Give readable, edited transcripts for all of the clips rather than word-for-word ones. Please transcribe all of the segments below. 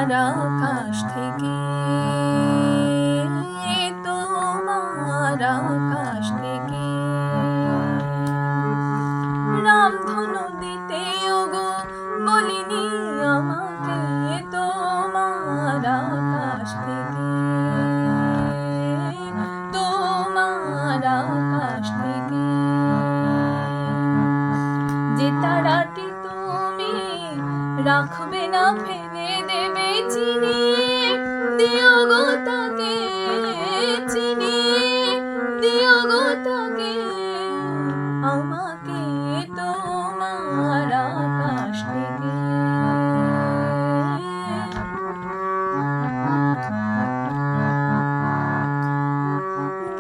তোমার আকাশ থেকে, তোমার আকাশ থেকে রামধনু দিতে ওগো বলিনি আমাকে, তোমার আকাশ থেকে, তোমার আকাশ থেকে যে তারাটি তুমি রাখবে না ফেলে দেবে চিনিয়ে, দিও গো তাকে চিনিয়ে, দিও গো তাকে আমাকে, তোমার আকাশ থেকে।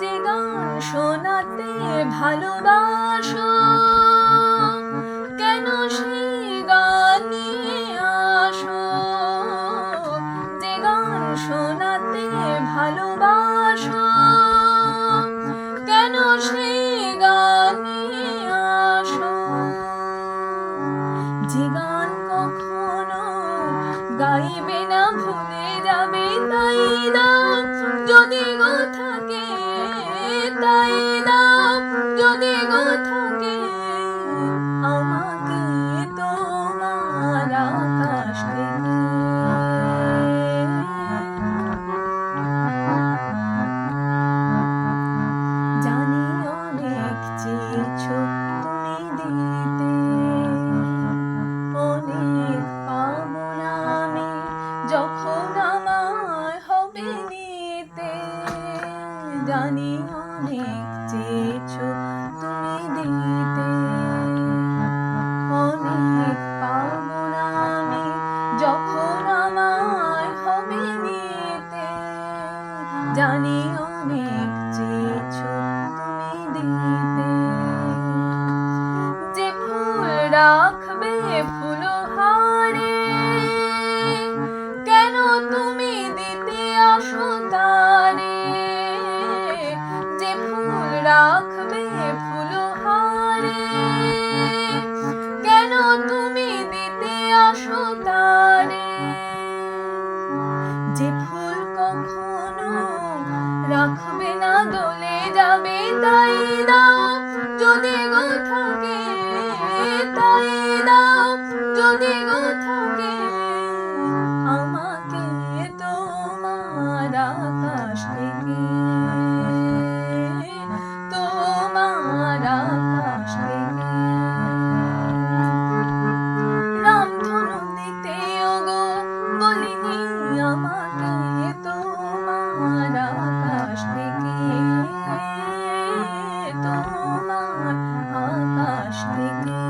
যে গান শোনাতে ভালোবাসো কেন সেই গান নিয়ে আসো, যে গান শোনাতে ভালোবাসো কেন সেই গান নিয়ে আসো, যে গান কখনো গাইবে না ভুলে যাবে, তাই দাও যদি গো থাকে, তাই দাও যদি গো থাকে আমাকে, তোমার আকাশ থেকে। জানি অনেক চেয়েছো তুমি দিতে, অনেক পাবো না আমি যখন আমায় হবে নিতে, জানি অনেক চেয়েছো তুমি দিতে, অনেক পাবো না আমি যখন আমায় হবে নিতে, জানি অনেক চেয়েছো তুমি দিতে। যে ফুল রাখবে ফুলহারে কেন তুমি দিতে আসো তারে, যে ফুল রাখবে ফুলহারে কেন তুমি দিতে আসো তারে, যে ফুল কখনো রাখবে না দলে যাবে, তাই দাও যদি গো থাকে, তাই দাও যদি গো থাকে আমাকে, তোমার আকাশ থেকে, তোমার আকাশ থেকে রামধনু দিতে ওগো বলিনি আমাকে, তোমার আকাশ থেকে, তোমার আকাশ থেকে।